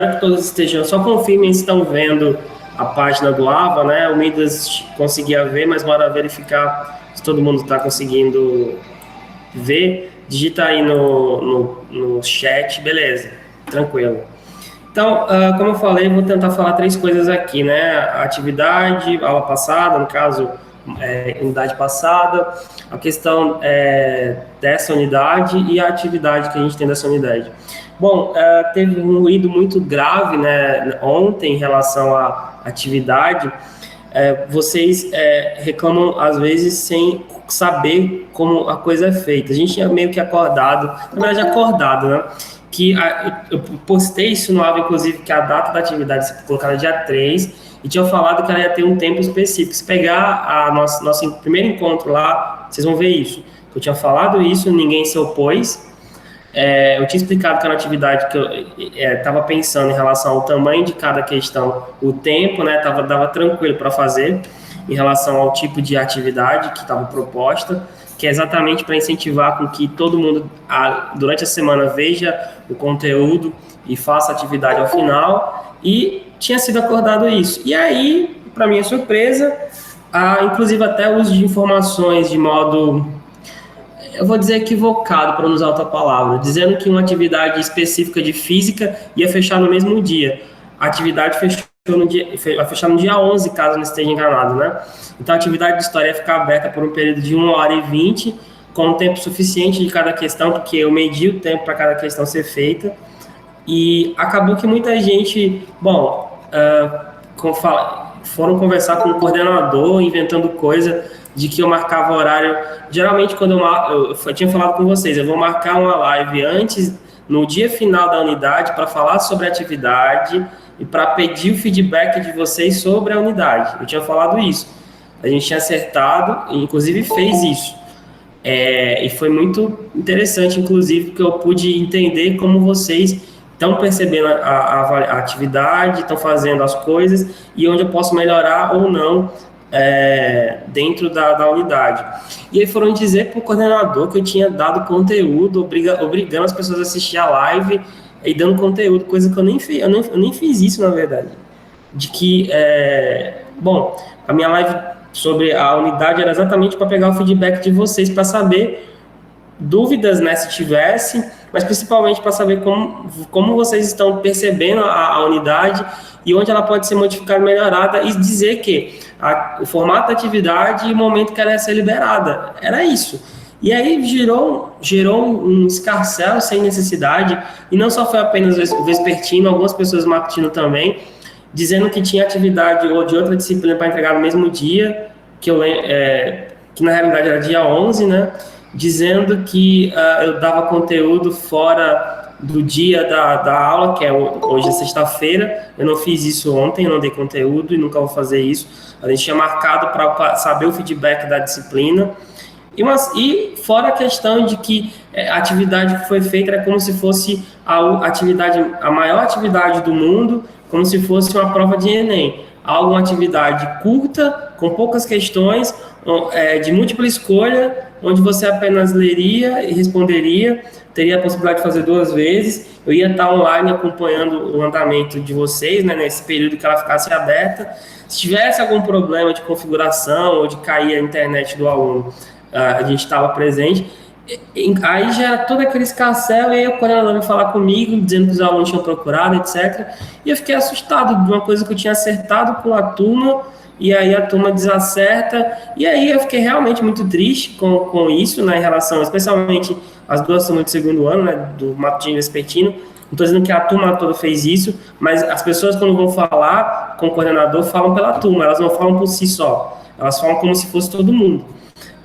que todos estejam, só confirmem se estão vendo a página do AVA, né? O Midas conseguia ver, mas bora verificar se todo mundo está conseguindo ver. Digita aí no chat, beleza, tranquilo. Então, como eu falei, vou tentar falar três coisas aqui, né? A atividade, aula passada, no caso, unidade passada, a questão dessa unidade e a atividade que a gente tem dessa unidade. Bom, teve um ruído muito grave, né, ontem em relação à atividade. Vocês reclamam, às vezes, sem saber como a coisa é feita. A gente tinha meio que acordado, na verdade, acordado, né? Que eu postei isso no AVA, inclusive, que a data da atividade se colocada dia 3, e tinha falado que ela ia ter um tempo específico. Se pegar nosso primeiro encontro lá, vocês vão ver isso. Eu tinha falado isso, ninguém se opôs. Eu tinha explicado que era uma atividade que eu estava pensando em relação ao tamanho de cada questão, o tempo, né, dava tranquilo para fazer, em relação ao tipo de atividade que estava proposta, que é exatamente para incentivar com que todo mundo, durante a semana, veja o conteúdo e faça a atividade ao final, e tinha sido acordado isso. E aí, para minha surpresa, inclusive até o uso de informações de modo, eu vou dizer equivocado, para não usar outra palavra, dizendo que uma atividade específica de física ia fechar no mesmo dia. A atividade vai fechar no dia 11, caso não esteja enganado, né? Então, a atividade de história ia ficar aberta por um período de 1h20, com um tempo suficiente de cada questão, porque eu medi o tempo para cada questão ser feita, e acabou que muita gente, foram conversar com o coordenador, inventando coisa de que eu marcava horário. Geralmente, quando eu tinha falado com vocês, eu vou marcar uma live antes, no dia final da unidade, para falar sobre a atividade e para pedir o feedback de vocês sobre a unidade. Eu tinha falado isso. A gente tinha acertado, e inclusive fez isso. E foi muito interessante, inclusive, porque eu pude entender como vocês estão percebendo a atividade, estão fazendo as coisas e onde eu posso melhorar ou não dentro da unidade. E aí foram dizer para o coordenador que eu tinha dado conteúdo, obrigando as pessoas a assistir a live e dando conteúdo, coisa que eu nem fiz. Eu nem fiz isso, na verdade. De que, a minha live sobre a unidade era exatamente para pegar o feedback de vocês, para saber dúvidas, né, se tivesse, mas principalmente para saber como vocês estão percebendo a unidade e onde ela pode ser modificada, melhorada, e dizer que o formato da atividade e o momento que ela ia ser liberada. Era isso. E aí gerou um escarcéu sem necessidade, e não só foi apenas o vespertino, algumas pessoas matutino também, dizendo que tinha atividade ou de outra disciplina para entregar no mesmo dia, que na realidade era dia 11, né? Dizendo que eu dava conteúdo fora do dia da aula, que hoje é sexta-feira. Eu não fiz isso ontem, eu não dei conteúdo e nunca vou fazer isso. A gente tinha marcado para saber o feedback da disciplina. E fora a questão de que a atividade que foi feita era como se fosse a maior atividade do mundo, como se fosse uma prova de Enem. Uma atividade curta, com poucas questões, de múltipla escolha, onde você apenas leria e responderia, teria a possibilidade de fazer 2 vezes. Eu ia estar online acompanhando o andamento de vocês, né, nesse período que ela ficasse aberta. Se tivesse algum problema de configuração ou de cair a internet do aluno, a gente estava presente. Aí já era todo aquele escarcéu, e aí o coordenador veio falar comigo, dizendo que os alunos tinham procurado, etc. E eu fiquei assustado de uma coisa que eu tinha acertado com a turma, e aí a turma desacerta, e aí eu fiquei realmente muito triste com isso, né, em relação, especialmente as 2 turmas de segundo ano, né, do matutino e vespertino. Não estou dizendo que a turma toda fez isso, mas as pessoas, quando vão falar com o coordenador, falam pela turma, elas não falam por si só, elas falam como se fosse todo mundo.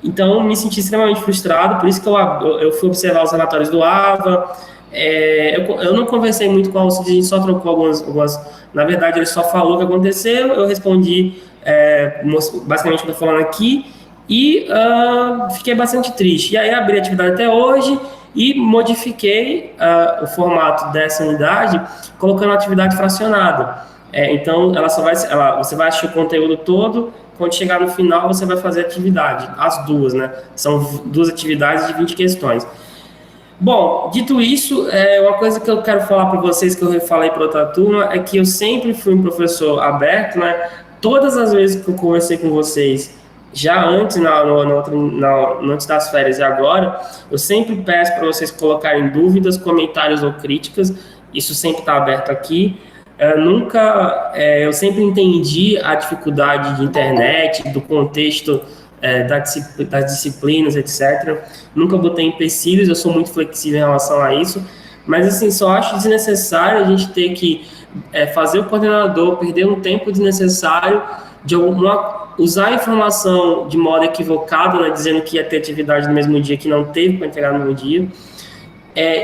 Então, eu me senti extremamente frustrado, por isso que eu fui observar os relatórios do AVA. Eu não conversei muito com a Alcides, a gente só trocou algumas. Na verdade, ele só falou o que aconteceu, eu respondi basicamente o que eu estou falando aqui, e fiquei bastante triste. E aí, abri a atividade até hoje e modifiquei o formato dessa unidade, colocando a atividade fracionada. Então, você vai assistir o conteúdo todo. Quando chegar no final, você vai fazer atividade, as 2, né? São 2 atividades de 20 questões. Bom, dito isso, uma coisa que eu quero falar para vocês, que eu falei para outra turma, é que eu sempre fui um professor aberto, né? Todas as vezes que eu conversei com vocês, já antes, antes das férias e agora, eu sempre peço para vocês colocarem dúvidas, comentários ou críticas, isso sempre está aberto aqui. Eu sempre entendi a dificuldade de internet, do contexto das disciplinas, etc. Nunca botei empecilhos, eu sou muito flexível em relação a isso, mas assim, só acho desnecessário a gente ter que fazer o coordenador perder um tempo desnecessário de usar a informação de modo equivocado, né, dizendo que ia ter atividade no mesmo dia que não teve para entregar no mesmo dia,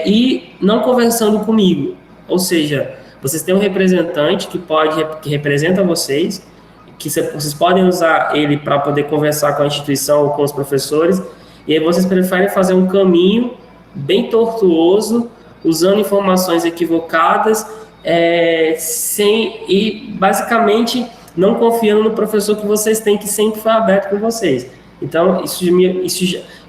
e não conversando comigo. Ou seja, vocês têm um representante que representa vocês, que vocês podem usar ele para poder conversar com a instituição ou com os professores, e aí vocês preferem fazer um caminho bem tortuoso, usando informações equivocadas, e basicamente não confiando no professor que vocês têm, que sempre foi aberto com vocês. Então, isso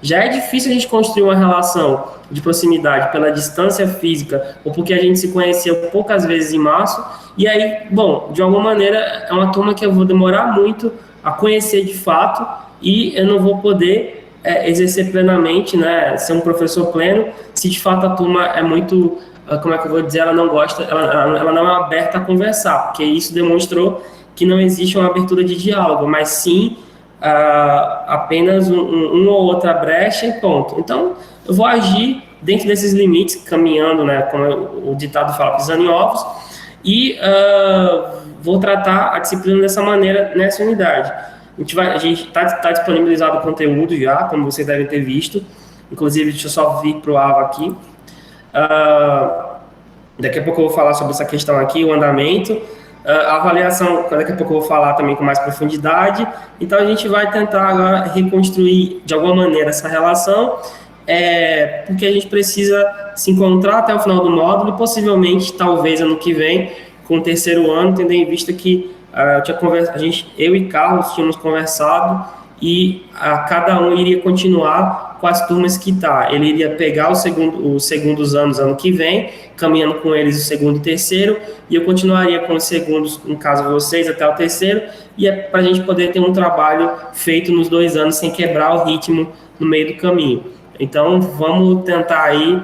já é difícil a gente construir uma relação de proximidade pela distância física, ou porque a gente se conheceu poucas vezes em março, e aí, bom, de alguma maneira, é uma turma que eu vou demorar muito a conhecer de fato, e eu não vou poder exercer plenamente, né, ser um professor pleno, se de fato a turma é muito, como é que eu vou dizer, ela não gosta, ela não é aberta a conversar, porque isso demonstrou que não existe uma abertura de diálogo, mas sim apenas uma ou outra brecha e ponto. Então, eu vou agir dentro desses limites, caminhando, né, como o ditado fala, pisando em ovos, e vou tratar a disciplina dessa maneira, nessa unidade. A gente está disponibilizado o conteúdo já, como vocês devem ter visto. Inclusive, deixa eu só vir para o AVA aqui. Daqui a pouco eu vou falar sobre essa questão aqui, o andamento. A avaliação, daqui a pouco eu vou falar também com mais profundidade. Então, a gente vai tentar agora reconstruir, de alguma maneira, essa relação, porque a gente precisa se encontrar até o final do módulo e, possivelmente, talvez, ano que vem, com o terceiro ano, tendo em vista que eu e Carlos tínhamos conversado e cada um iria continuar com as turmas que está. Ele iria pegar os segundos anos ano que vem, caminhando com eles o segundo e terceiro, e eu continuaria com os segundos, no caso vocês, até o terceiro, e para a gente poder ter um trabalho feito nos 2 anos sem quebrar o ritmo no meio do caminho. Então, vamos tentar aí,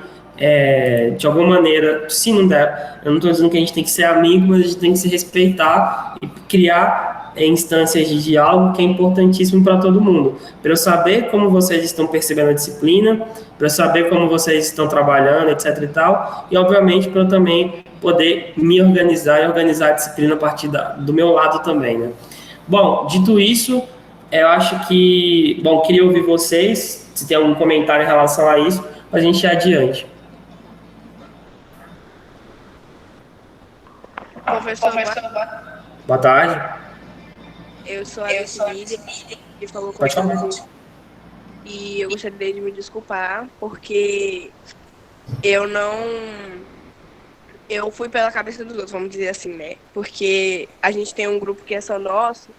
de alguma maneira, se não der, eu não estou dizendo que a gente tem que ser amigo, mas a gente tem que se respeitar e criar instâncias de diálogo que é importantíssimo para todo mundo. Para eu saber como vocês estão percebendo a disciplina, para eu saber como vocês estão trabalhando, etc e tal, e obviamente para eu também poder me organizar e organizar a disciplina a partir do meu lado também, né? Bom, dito isso, eu acho que, bom, queria ouvir vocês, se tem algum comentário em relação a isso, para a gente ir adiante. Professor, boa tarde. Eu sou a Cecília, que falou com você. E eu gostaria de me desculpar, porque eu fui pela cabeça dos outros, vamos dizer assim, né? Porque a gente tem um grupo que é só nosso,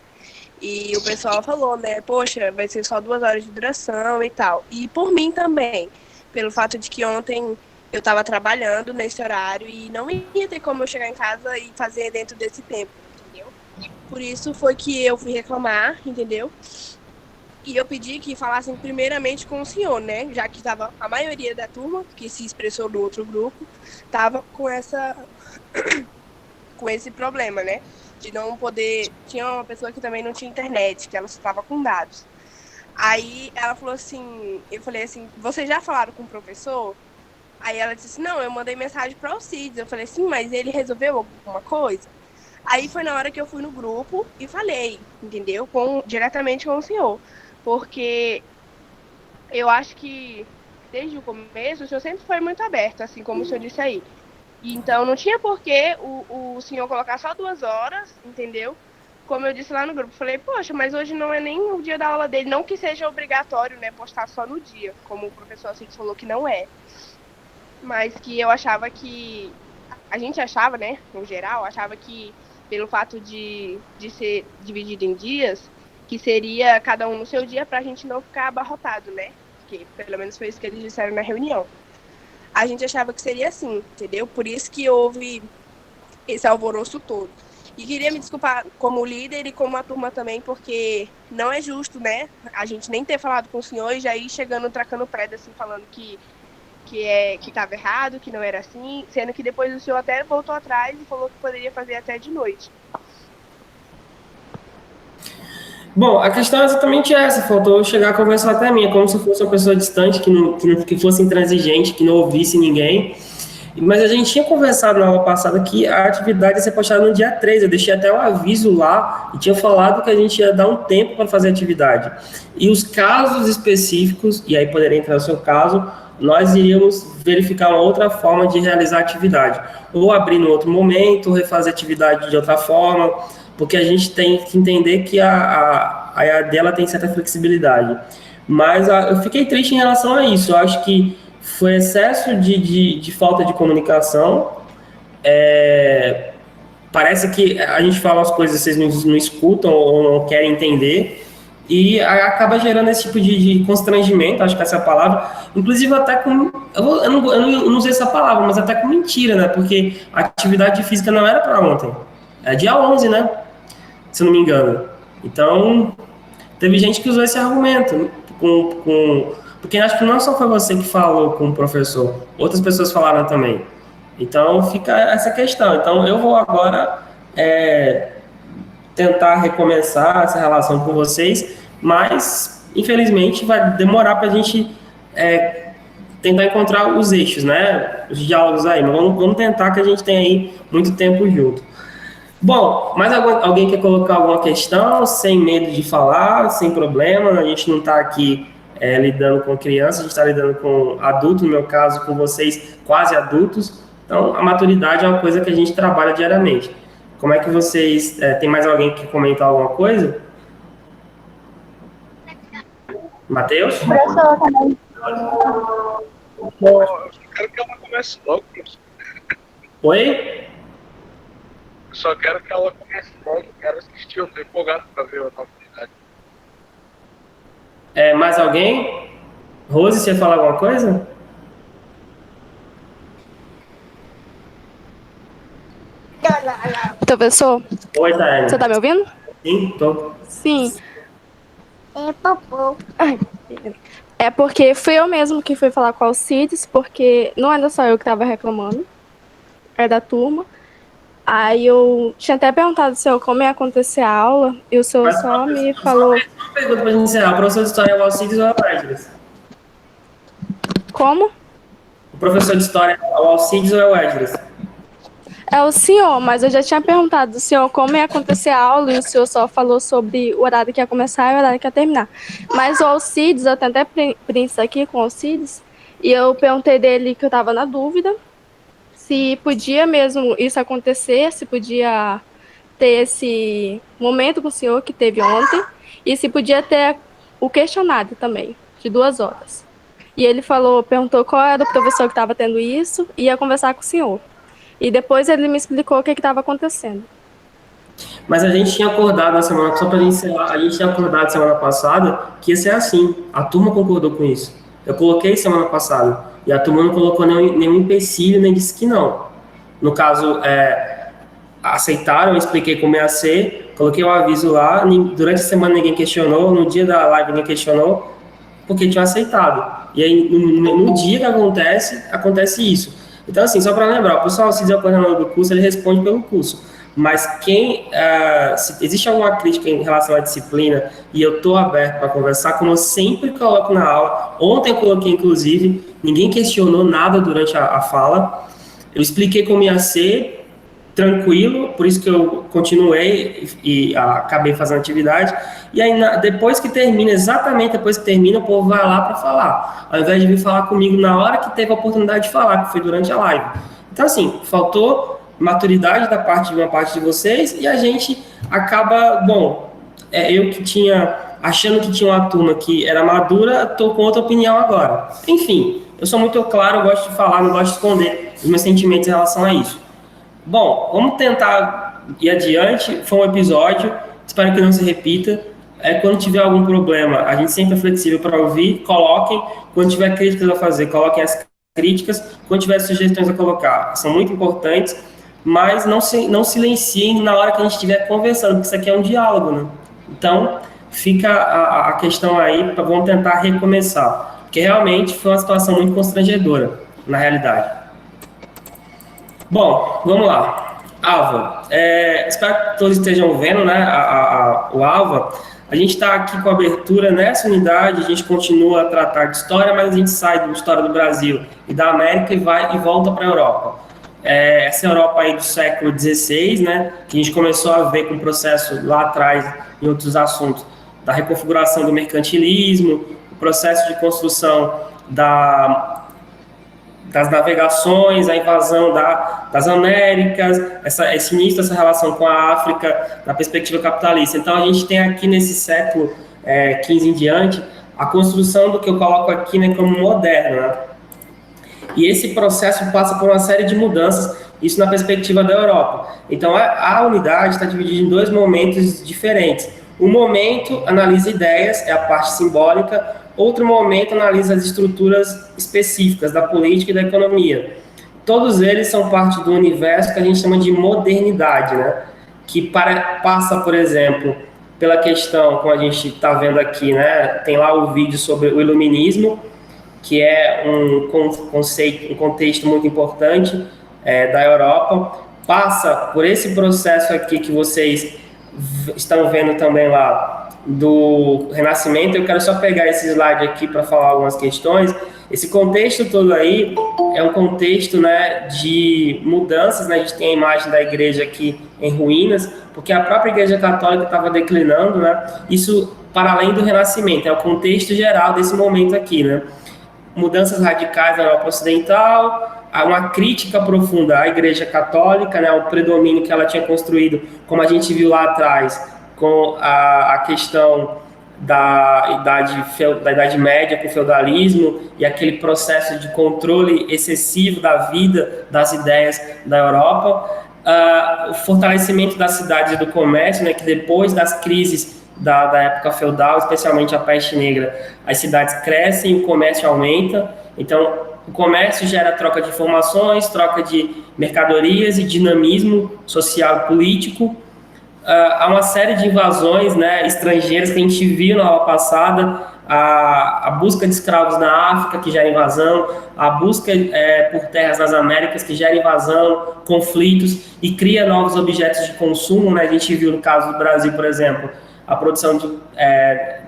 e o pessoal falou, né? Poxa, vai ser só 2 horas de duração e tal. E por mim também, pelo fato de que ontem eu estava trabalhando nesse horário e não ia ter como eu chegar em casa e fazer dentro desse tempo, entendeu? Por isso foi que eu fui reclamar, entendeu? E eu pedi que falassem primeiramente com o senhor, né? Já que estava a maioria da turma, que se expressou no outro grupo, estava com esse problema, né? De não poder... Tinha uma pessoa que também não tinha internet, que ela só estava com dados. Aí ela falou assim... Eu falei assim, vocês já falaram com o professor? Aí ela disse, não, eu mandei mensagem para o Alcides. Eu falei assim, mas ele resolveu alguma coisa? Aí foi na hora que eu fui no grupo e falei, entendeu? Diretamente com o senhor. Porque eu acho que desde o começo o senhor sempre foi muito aberto, assim como o senhor disse aí. Então não tinha por que o senhor colocar só 2 horas, entendeu? Como eu disse lá no grupo, falei, poxa, mas hoje não é nem o dia da aula dele, não que seja obrigatório, né, postar só no dia, como o professor Alcides falou que não é. Mas que eu achava que... A gente achava, né, no geral, achava que pelo fato de ser dividido em dias, que seria cada um no seu dia pra gente não ficar abarrotado, né? Porque pelo menos foi isso que eles disseram na reunião. a gente achava que seria assim, entendeu? Por isso que houve esse alvoroço todo. E queria me desculpar como líder e como a turma também, porque não é justo, né? A gente nem ter falado com o senhor e já ir chegando, tracando pedra, assim, falando que estava errado, que não era assim, sendo que depois o senhor até voltou atrás e falou que poderia fazer até de noite. Bom, a questão é exatamente essa, faltou chegar a conversar até mim, é como se eu fosse uma pessoa distante, que fosse intransigente, que não ouvisse ninguém. Mas a gente tinha conversado na aula passada que a atividade ia ser postada no dia 3, eu deixei até um aviso lá e tinha falado que a gente ia dar um tempo para fazer a atividade. E os casos específicos, e aí poderia entrar no seu caso, nós iríamos verificar uma outra forma de realizar a atividade. Ou abrir no outro momento, ou refazer a atividade de outra forma, porque a gente tem que entender que a EAD ela tem certa flexibilidade. Mas eu fiquei triste em relação a isso, eu acho que foi excesso de falta de comunicação. Parece que a gente fala as coisas, vocês não escutam ou não querem entender, e acaba gerando esse tipo de constrangimento, acho que essa é a palavra, inclusive até com, eu não usei essa palavra, mas até com mentira, né, porque a atividade física não era para ontem, é dia 11, né, se eu não me engano. Então, teve gente que usou esse argumento, porque acho que não só foi você que falou com o professor, outras pessoas falaram também. Então, fica essa questão. Então, eu vou agora tentar recomeçar essa relação com vocês, mas, infelizmente, vai demorar para a gente tentar encontrar os eixos, né? Os diálogos aí. Mas vamos tentar, que a gente tem aí muito tempo junto. Bom, mais alguém quer colocar alguma questão, sem medo de falar, sem problema? A gente não está aqui lidando com crianças, a gente está lidando com adultos, no meu caso, com vocês quase adultos. Então, a maturidade é uma coisa que a gente trabalha diariamente. Como é que vocês... tem mais alguém que comentar alguma coisa? Matheus? Professor, também. Bom, eu só quero que ela comece logo, professor. Oi? Eu só quero que ela comece logo. Eu quero assistir, eu tô empolgado pra ver a oportunidade. Mais alguém? Rose, você ia falar alguma coisa? Professor, Oi, Tayane. você tá me ouvindo? Sim, tô. Sim. É porque fui eu mesmo que fui falar com a Alcides, porque não era só eu que tava reclamando, é da turma. Aí eu tinha até perguntado se eu como ia acontecer a aula, e o senhor só me falou... Uma pergunta pra gente encerrar. O professor de história é o Alcides ou é o Edras? Como? O professor de história é o Alcides ou é o Edras? É o senhor, mas eu já tinha perguntado do senhor como ia acontecer a aula, e o senhor só falou sobre o horário que ia começar e o horário que ia terminar. Mas o Alcides, eu tenho até print aqui com o Alcides, e eu perguntei dele que eu estava na dúvida, se podia mesmo isso acontecer, se podia ter esse momento com o senhor que teve ontem, e se podia ter o questionário também, de 2 horas. E ele perguntou qual era o professor que estava tendo isso, e ia conversar com o senhor. E depois ele me explicou o que estava acontecendo. Mas a gente tinha acordado na semana, só para encerrar, a gente tinha acordado semana passada que ia ser assim. A turma concordou com isso. Eu coloquei semana passada e a turma não colocou nenhum empecilho, nem disse que não. No caso, aceitaram, eu expliquei como ia ser, coloquei o aviso lá, durante a semana ninguém questionou, no dia da live ninguém questionou, porque tinham aceitado. E aí, no dia que acontece isso. Então, assim, só para lembrar, o pessoal, se dizer o coordenador do curso, ele responde pelo curso. Mas se existe alguma crítica em relação à disciplina, e eu estou aberto para conversar, como eu sempre coloco na aula, ontem eu coloquei, inclusive, ninguém questionou nada durante a fala, eu expliquei como ia ser, tranquilo, por isso que eu continuei e acabei fazendo atividade, e aí exatamente depois que termina, o povo vai lá para falar, ao invés de vir falar comigo na hora que teve a oportunidade de falar, que foi durante a live. Então, assim, faltou maturidade de uma parte de vocês, e a gente acaba, eu que achando que tinha uma turma que era madura, estou com outra opinião agora. Enfim, eu sou muito claro, eu gosto de falar, não gosto de esconder os meus sentimentos em relação a isso. Bom, vamos tentar ir adiante. Foi um episódio, espero que não se repita. Quando tiver algum problema, a gente sempre é flexível para ouvir. Coloquem. Quando tiver críticas a fazer, coloquem as críticas, quando tiver sugestões a colocar. São muito importantes, mas não silenciem na hora que a gente estiver conversando, porque isso aqui é um diálogo, né? Então, fica a questão aí, vamos tentar recomeçar, porque realmente foi uma situação muito constrangedora, na realidade. Bom, vamos lá. Alva, espero que todos estejam vendo, né, o Alva. A gente está aqui com a abertura nessa unidade, a gente continua a tratar de história, mas a gente sai da história do Brasil e da América e volta para a Europa. Essa Europa aí do século XVI, né, que a gente começou a ver com o processo lá atrás, em outros assuntos, da reconfiguração do mercantilismo, o processo de construção das navegações, a invasão das Américas, esse início dessa relação com a África, na perspectiva capitalista. Então, a gente tem aqui nesse século XV em diante, a construção do que eu coloco aqui, né, como moderno, né? E esse processo passa por uma série de mudanças, isso na perspectiva da Europa. Então, a unidade está dividida em dois momentos diferentes. Um momento analisa ideias, é a parte simbólica. Outro momento analisa as estruturas específicas da política e da economia. Todos eles são parte do universo que a gente chama de modernidade, né? Que passa, por exemplo, pela questão, como a gente está vendo aqui, né? Tem lá o vídeo sobre o iluminismo, que é um contexto muito importante da Europa. Passa por esse processo aqui que vocês estão vendo também lá, do Renascimento. Eu quero só pegar esse slide aqui para falar algumas questões. Esse contexto todo aí é um contexto, né, de mudanças, né? A gente tem a imagem da igreja aqui em ruínas, porque a própria igreja católica estava declinando, né? Isso para além do Renascimento, é o contexto geral desse momento aqui, né? Mudanças radicais na Europa Ocidental, há uma crítica profunda à igreja católica, né, o predomínio que ela tinha construído, como a gente viu lá atrás, com a questão da Idade Média com o feudalismo e aquele processo de controle excessivo da vida, das ideias da Europa, o fortalecimento das cidades e do comércio, né, que depois das crises da época feudal, especialmente a peste negra, as cidades crescem, o comércio aumenta, então o comércio gera troca de informações, troca de mercadorias e dinamismo social e político. Há uma série de invasões, né, estrangeiras que a gente viu na aula passada, a busca de escravos na África, que gera invasão, a busca por terras nas Américas, que gera invasão, conflitos e cria novos objetos de consumo, né? A gente viu no caso do Brasil, por exemplo, a produção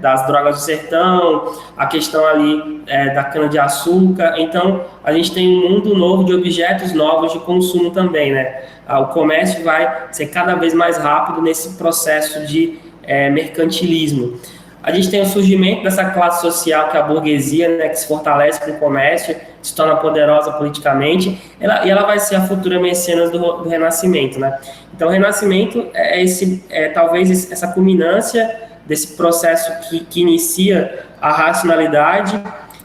das drogas do sertão, a questão ali da cana-de-açúcar. Então, a gente tem um mundo novo de objetos novos de consumo também, né? O comércio vai ser cada vez mais rápido nesse processo de mercantilismo. A gente tem o surgimento dessa classe social que é a burguesia, né, que se fortalece com o comércio, se torna poderosa politicamente, e ela vai ser a futura mecenas do Renascimento, né? Então, o Renascimento talvez essa culminância desse processo que inicia a racionalidade,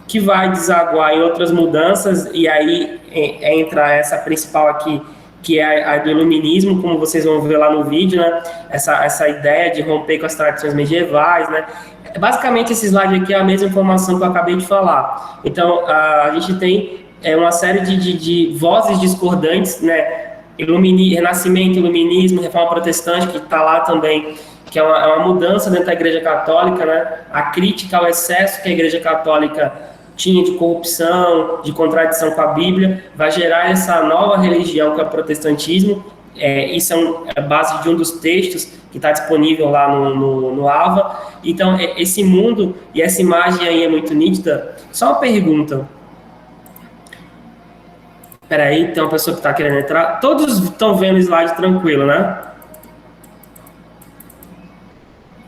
que vai desaguar em outras mudanças, e aí entra essa principal aqui, que é a do iluminismo, como vocês vão ver lá no vídeo, né? Essa ideia de romper com as tradições medievais, né? Basicamente, esse slide aqui é a mesma informação que eu acabei de falar. Então, a gente tem uma série de vozes discordantes, né? Renascimento, iluminismo, reforma protestante, que está lá também, que é uma mudança dentro da Igreja Católica, né? A crítica ao excesso que a Igreja Católica tinha de corrupção, de contradição com a Bíblia, vai gerar essa nova religião que é o protestantismo. Isso é a base de um dos textos que está disponível lá no AVA. Então, esse mundo e essa imagem aí é muito nítida. Só uma pergunta. Espera aí, tem uma pessoa que está querendo entrar. Todos estão vendo o slide tranquilo, né?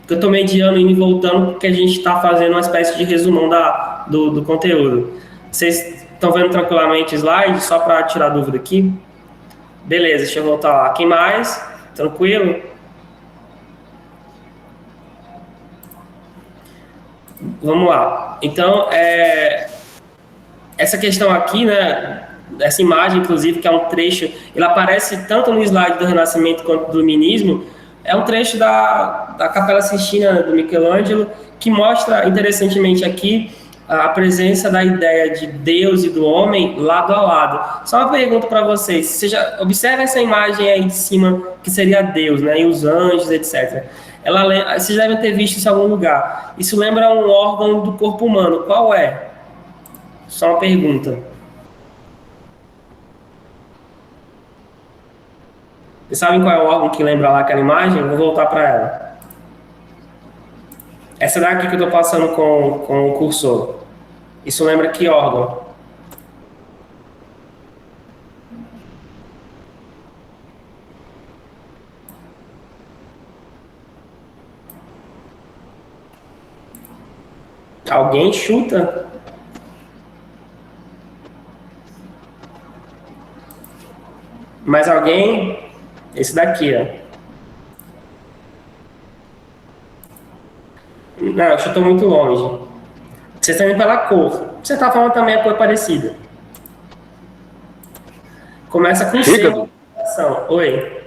Eu estou mediando, indo e voltando, porque a gente está fazendo uma espécie de resumão do conteúdo. Vocês estão vendo tranquilamente o slide? Só para tirar a dúvida aqui. Beleza, deixa eu voltar lá. Quem mais? Tranquilo? Vamos lá. Então, essa questão aqui, né? Essa imagem, inclusive, que é um trecho, ela aparece tanto no slide do Renascimento quanto do Iluminismo. É um trecho da Capela Sistina do Michelangelo, que mostra, interessantemente aqui, a presença da ideia de Deus e do homem lado a lado. Só uma pergunta para vocês, observa essa imagem aí de cima, que seria Deus, né, e os anjos, etc. Vocês devem ter visto isso em algum lugar. Isso lembra um órgão do corpo humano. Qual é? Só uma pergunta. Vocês sabem qual é o órgão que lembra lá aquela imagem? Eu vou voltar para ela. Essa daqui que eu estou passando com o cursor. Isso lembra que órgão? Alguém chuta? Mais alguém? Esse daqui, ó. Não, eu chutou muito longe. Vocês estão indo pela cor. Você está falando também a cor parecida. Começa com fígado. C. Oi.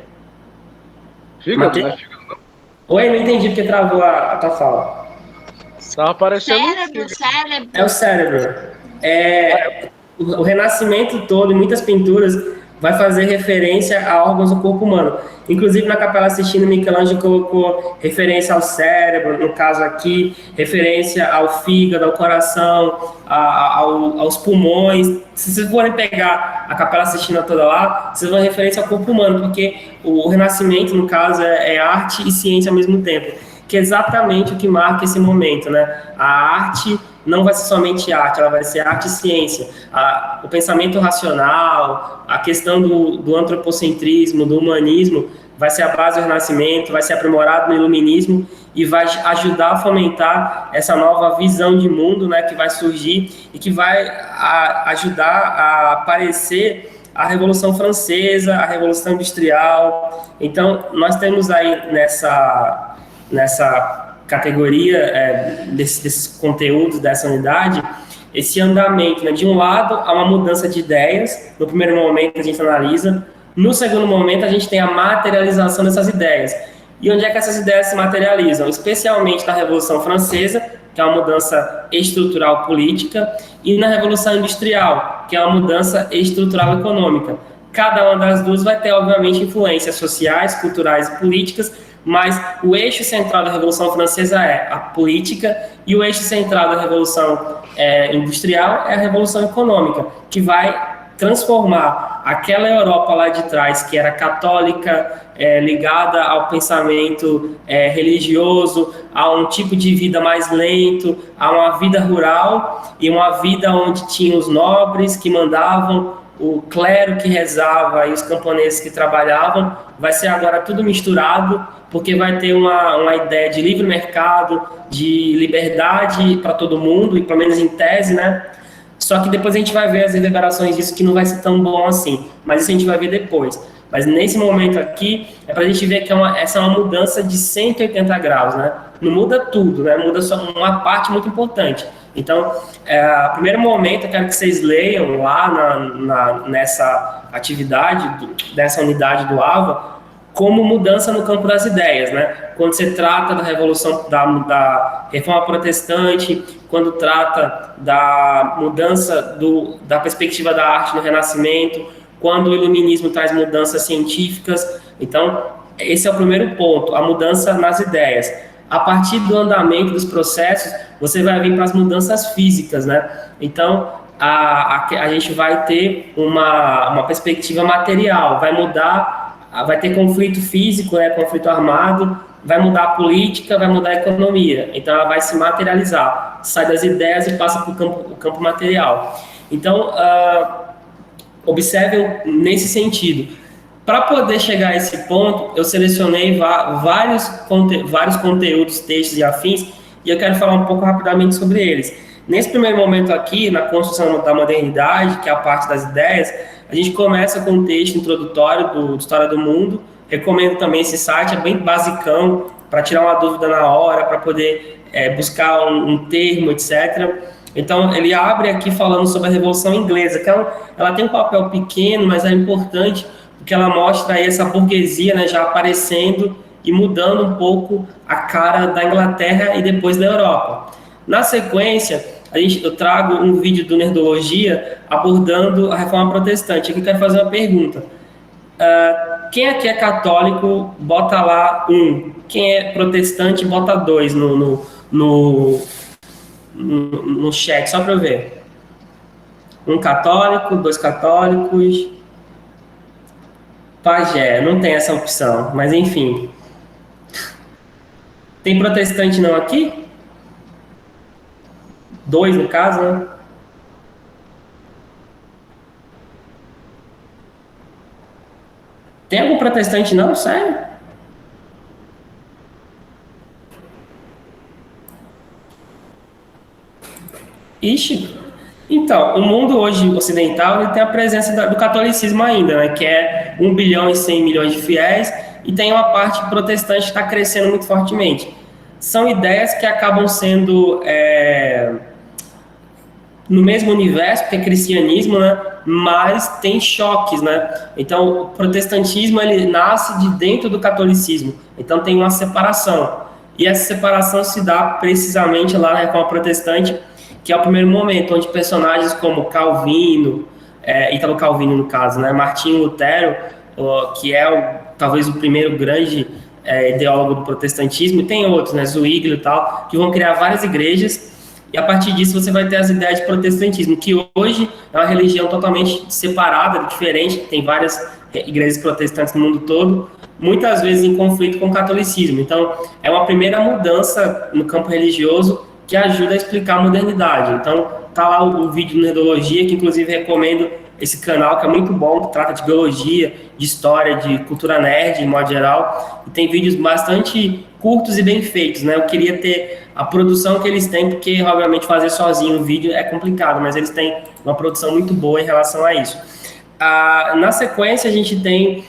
Fígado, não é fígado, não. Oi, não entendi porque travou a tua fala. Tava aparecendo. Cérebro. É o cérebro. O renascimento todo, em muitas pinturas, vai fazer referência a órgãos do corpo humano. Inclusive, na Capela Sistina, Michelangelo colocou referência ao cérebro, no caso aqui, referência ao fígado, ao coração, aos pulmões. Se vocês forem pegar a Capela Sistina toda lá, vocês vão referência ao corpo humano, porque o Renascimento, no caso, é arte e ciência ao mesmo tempo, que é exatamente o que marca esse momento, né? A arte não vai ser somente arte, ela vai ser arte e ciência. O pensamento racional, a questão do antropocentrismo, do humanismo, vai ser a base do Renascimento, vai ser aprimorado no Iluminismo e vai ajudar a fomentar essa nova visão de mundo, né, que vai surgir e que vai ajudar a aparecer a Revolução Francesa, a Revolução Industrial. Então, nós temos aí nessa categoria desses conteúdos dessa unidade, esse andamento, né? De um lado, há uma mudança de ideias. No primeiro momento, a gente analisa. No segundo momento, a gente tem a materialização dessas ideias. E onde é que essas ideias se materializam? Especialmente na Revolução Francesa, que é uma mudança estrutural política, e na Revolução Industrial, que é uma mudança estrutural econômica. Cada uma das duas vai ter, obviamente, influências sociais, culturais e políticas, mas o eixo central da Revolução Francesa é a política e o eixo central da Revolução Industrial é a Revolução Econômica, que vai transformar aquela Europa lá de trás, que era católica, ligada ao pensamento religioso, a um tipo de vida mais lento, a uma vida rural e uma vida onde tinha os nobres que mandavam, o clero que rezava e os camponeses que trabalhavam. Vai ser agora tudo misturado, porque vai ter uma ideia de livre mercado, de liberdade para todo mundo, e pelo menos em tese, né? Só que depois a gente vai ver as reverberações disso, que não vai ser tão bom assim, mas isso a gente vai ver depois. Mas nesse momento aqui, é para a gente ver que essa é uma mudança de 180 graus, né? Não muda tudo, né? Muda só uma parte muito importante. Então, primeiro momento, eu quero que vocês leiam lá nessa atividade, dessa unidade do AVA, como mudança no campo das ideias, né? Quando se trata da revolução, da reforma protestante, quando trata da mudança da perspectiva da arte no Renascimento, quando o Iluminismo traz mudanças científicas. Então, esse é o primeiro ponto, a mudança nas ideias. A partir do andamento dos processos, você vai vir para as mudanças físicas, né? Então, a gente vai ter uma perspectiva material, vai mudar. Vai ter conflito físico, conflito armado, vai mudar a política, vai mudar a economia. Então, ela vai se materializar, sai das ideias e passa para o campo material. Então, observem nesse sentido. Para poder chegar a esse ponto, eu selecionei vários conteúdos, textos e afins, e eu quero falar um pouco rapidamente sobre eles. Nesse primeiro momento aqui, na construção da modernidade, que é a parte das ideias, a gente começa com um texto introdutório do História do Mundo. Recomendo também esse site, é bem basicão, para tirar uma dúvida na hora, para poder buscar um termo, etc. Então, ele abre aqui falando sobre a Revolução Inglesa, que ela tem um papel pequeno, mas é importante, porque ela mostra aí essa burguesia, né, já aparecendo e mudando um pouco a cara da Inglaterra e depois da Europa. Na sequência, eu trago um vídeo do Nerdologia abordando a reforma protestante. Aqui eu quero fazer uma pergunta. Quem aqui é católico, bota lá 1. Quem é protestante, bota 2 no chat, só para eu ver. 1 católico, 2 católicos. Pajé, não tem essa opção, mas enfim. Tem protestante não aqui? 2 no caso, né? Tem algum protestante não? Sério? Ixi. Então, o mundo hoje ocidental ele tem a presença do catolicismo ainda, né? Que é 1 bilhão e 100 milhões de fiéis, e tem uma parte protestante que está crescendo muito fortemente. São ideias que acabam sendo no mesmo universo, que é cristianismo, né? Mas tem choques, né? Então, o protestantismo ele nasce de dentro do catolicismo. Então, tem uma separação. E essa separação se dá precisamente lá na Reforma Protestante, que é o primeiro momento, onde personagens como Calvino, Ítalo Calvino no caso, né? Martinho Lutero, que é talvez o primeiro grande ideólogo do protestantismo, e tem outros, né? Zwingli e tal, que vão criar várias igrejas. E a partir disso você vai ter as ideias de protestantismo, que hoje é uma religião totalmente separada, diferente, tem várias igrejas protestantes no mundo todo, muitas vezes em conflito com o catolicismo. Então, é uma primeira mudança no campo religioso que ajuda a explicar a modernidade. Então, tá lá o vídeo do Nerdologia, que inclusive recomendo esse canal, que é muito bom, que trata de biologia, de história, de cultura nerd, em modo geral, e tem vídeos bastante curtos e bem feitos, né? Eu queria ter a produção que eles têm, porque, obviamente, fazer sozinho o vídeo é complicado, mas eles têm uma produção muito boa em relação a isso. Na sequência, a gente tem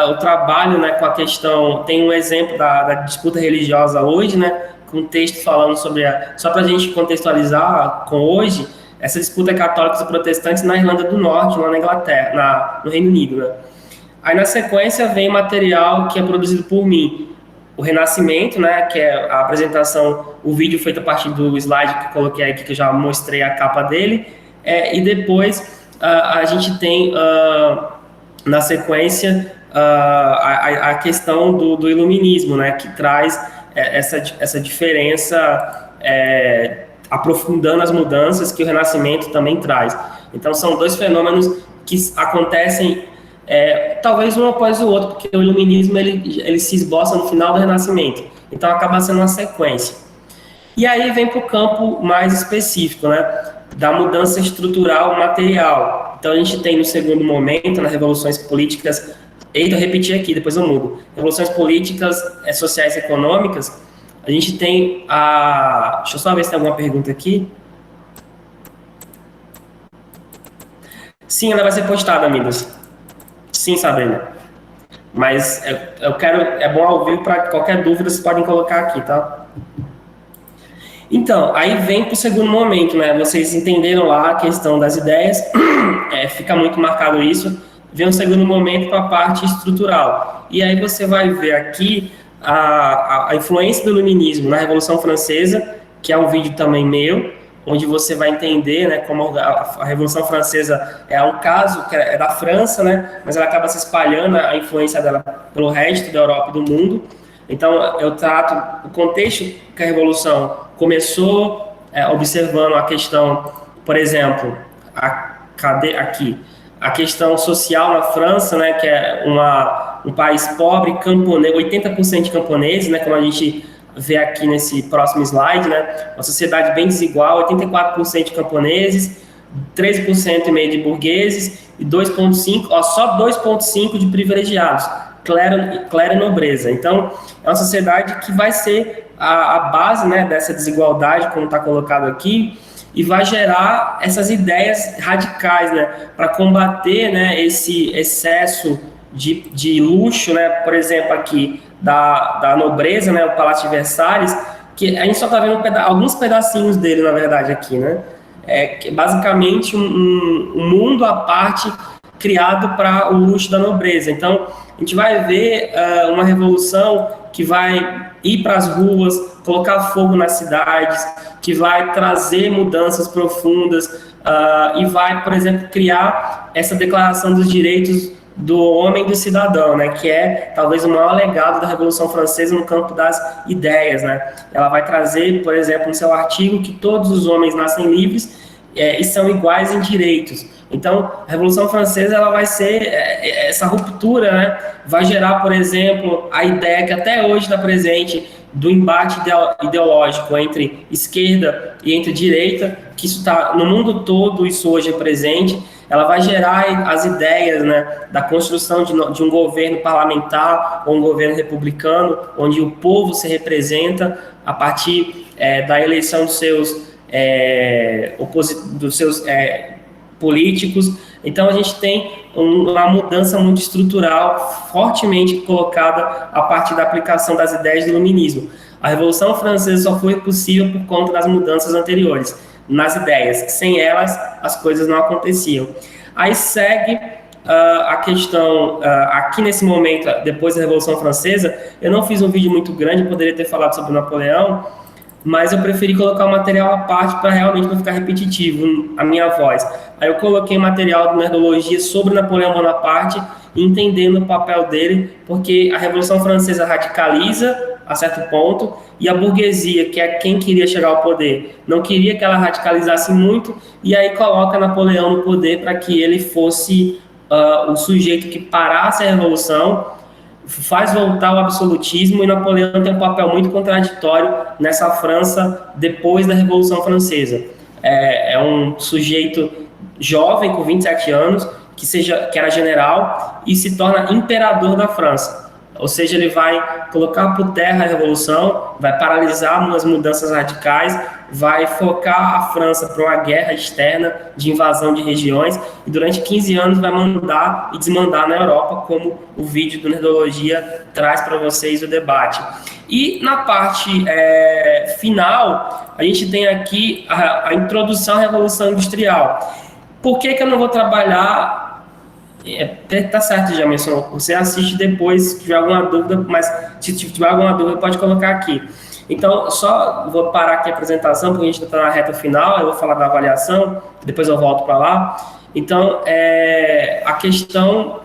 o trabalho, né, com a questão, tem um exemplo da disputa religiosa hoje, né, com um texto falando sobre, só para a gente contextualizar com hoje, essa disputa católicos e protestantes na Irlanda do Norte, lá na Inglaterra, no Reino Unido, né. Aí, na sequência, vem material que é produzido por mim, o Renascimento, né, que é a apresentação, o vídeo feito a partir do slide que eu coloquei aqui, que eu já mostrei a capa dele, e depois a gente tem, na sequência, a questão do iluminismo, né, que traz essa diferença, aprofundando as mudanças que o Renascimento também traz. Então, são dois fenômenos que acontecem talvez um após o outro, porque o iluminismo ele se esboça no final do Renascimento, então acaba sendo uma sequência. E aí vem para o campo mais específico, né, da mudança estrutural material. Então a gente tem no segundo momento, nas revoluções políticas, eu repetir aqui, depois eu mudo, revoluções políticas, sociais e econômicas, a gente tem deixa eu só ver se tem alguma pergunta aqui. Sim, ela vai ser postada, amigos. Sim, Sabrina. Mas eu quero, é bom ao vivo, para qualquer dúvida vocês podem colocar aqui, tá? Então, aí vem para o segundo momento, né? Vocês entenderam lá a questão das ideias, fica muito marcado isso. Vem o segundo momento para a parte estrutural. E aí você vai ver aqui a influência do iluminismo na Revolução Francesa, que é um vídeo também meu, onde você vai entender, né, como a Revolução Francesa é um caso que é da França, né, mas ela acaba se espalhando, a influência dela pelo resto da Europa e do mundo. Então, eu trato o contexto que a Revolução começou, observando a questão, por exemplo, aqui, a questão social na França, né, que é um país pobre, camponês, 80% de camponeses, né, como a gente vê aqui nesse próximo slide, né, uma sociedade bem desigual, 84% de camponeses, 13,5% de burgueses e 2,5%, só 2,5% de privilegiados, clero e nobreza. Então, é uma sociedade que vai ser a base, né, dessa desigualdade, como está colocado aqui, e vai gerar essas ideias radicais, né, para combater, né, esse excesso de luxo, né, por exemplo, aqui, da nobreza, né, o Palácio de Versalhes, que a gente só está vendo alguns pedacinhos dele, na verdade, aqui, né, que é basicamente um mundo à parte criado para o luxo da nobreza. Então, a gente vai ver uma revolução que vai ir para as ruas, colocar fogo nas cidades, que vai trazer mudanças profundas e vai, por exemplo, criar essa Declaração dos Direitos do Homem e do Cidadão, né, que é talvez o maior legado da Revolução Francesa no campo das ideias, né. Ela vai trazer, por exemplo, no seu artigo, que todos os homens nascem livres e são iguais em direitos. Então, a Revolução Francesa ela vai ser essa ruptura, né, vai gerar, por exemplo, a ideia que até hoje está presente do embate ideológico entre esquerda e entre direita, que isso está no mundo todo, isso hoje é presente. Ela vai gerar as ideias, né, da construção de um governo parlamentar ou um governo republicano, onde o povo se representa a partir da eleição dos seus políticos. Então, a gente tem uma mudança muito estrutural, fortemente colocada a partir da aplicação das ideias do iluminismo. A Revolução Francesa só foi possível por conta das mudanças anteriores, nas ideias. Sem elas, as coisas não aconteciam. Aí segue a questão, aqui nesse momento, depois da Revolução Francesa, eu não fiz um vídeo muito grande, eu poderia ter falado sobre Napoleão, mas eu preferi colocar o material à parte para realmente não ficar repetitivo a minha voz. Aí eu coloquei material de nerdologia sobre Napoleão Bonaparte, entendendo o papel dele, porque a Revolução Francesa radicaliza a certo ponto, e a burguesia, que é quem queria chegar ao poder, não queria que ela radicalizasse muito, e aí coloca Napoleão no poder para que ele fosse o sujeito que parasse a Revolução, faz voltar o absolutismo, e Napoleão tem um papel muito contraditório nessa França depois da Revolução Francesa. É um sujeito jovem, com 27 anos, que era general, e se torna imperador da França. Ou seja, ele vai colocar por terra a Revolução, vai paralisar as mudanças radicais, vai focar a França para uma guerra externa de invasão de regiões, e durante 15 anos vai mandar e desmandar na Europa, como o vídeo do Nerdologia traz para vocês o debate. E na parte final, a gente tem aqui a introdução à Revolução Industrial. Por que eu não vou trabalhar... Tá certo, Jamerson, você assiste depois, se tiver alguma dúvida, mas se tiver alguma dúvida pode colocar aqui. Então, só vou parar aqui a apresentação, porque a gente está na reta final, eu vou falar da avaliação, depois eu volto para lá. Então, a questão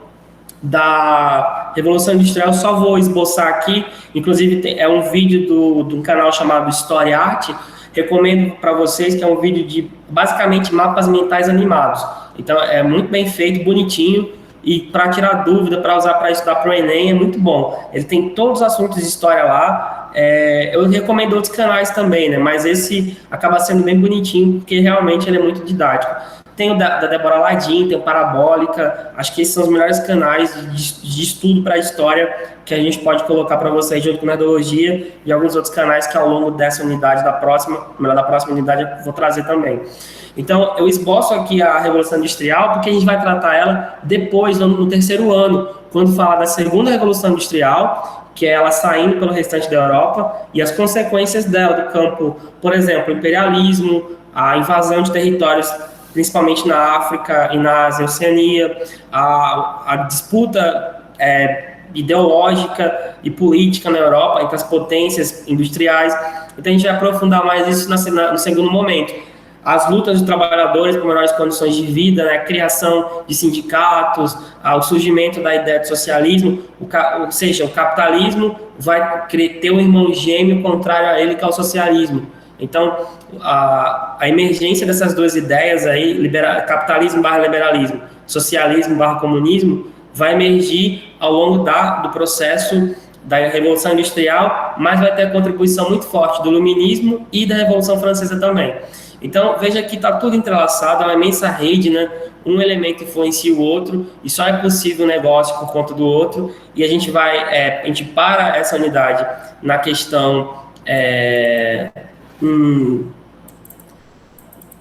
da Revolução Industrial, só vou esboçar aqui, inclusive é um vídeo de um canal chamado História e Arte, recomendo para vocês, que é um vídeo de, basicamente, mapas mentais animados. Então, é muito bem feito, bonitinho, e para tirar dúvida, para usar para estudar para o Enem, é muito bom. Ele tem todos os assuntos de história lá. Eu recomendo outros canais também, né? Mas esse acaba sendo bem bonitinho, porque realmente ele é muito didático. Tem o da Débora Ladim, tem o Parabólica, acho que esses são os melhores canais de estudo para a história que a gente pode colocar para vocês, junto com Nerdologia e alguns outros canais que ao longo dessa unidade da próxima unidade eu vou trazer também. Então, eu esboço aqui a Revolução Industrial, porque a gente vai tratar ela depois, no terceiro ano, quando falar da segunda Revolução Industrial, que é ela saindo pelo restante da Europa, e as consequências dela do campo, por exemplo, imperialismo, a invasão de territórios, principalmente na África e na Ásia e Oceania, a disputa ideológica e política na Europa entre as potências industriais. Então, a gente vai aprofundar mais isso no segundo momento. As lutas dos trabalhadores por melhores condições de vida, né, a criação de sindicatos, o surgimento da ideia de socialismo, ou seja, o capitalismo vai ter um irmão gêmeo contrário a ele, que é o socialismo. Então, a emergência dessas duas ideias aí, capitalismo / liberalismo, socialismo / comunismo, vai emergir ao longo do processo da Revolução Industrial, mas vai ter a contribuição muito forte do Iluminismo e da Revolução Francesa também. Então, veja que está tudo entrelaçado, é uma imensa rede, né? Um elemento influencia o outro, e só é possível o negócio por conta do outro, e a gente para essa unidade na questão...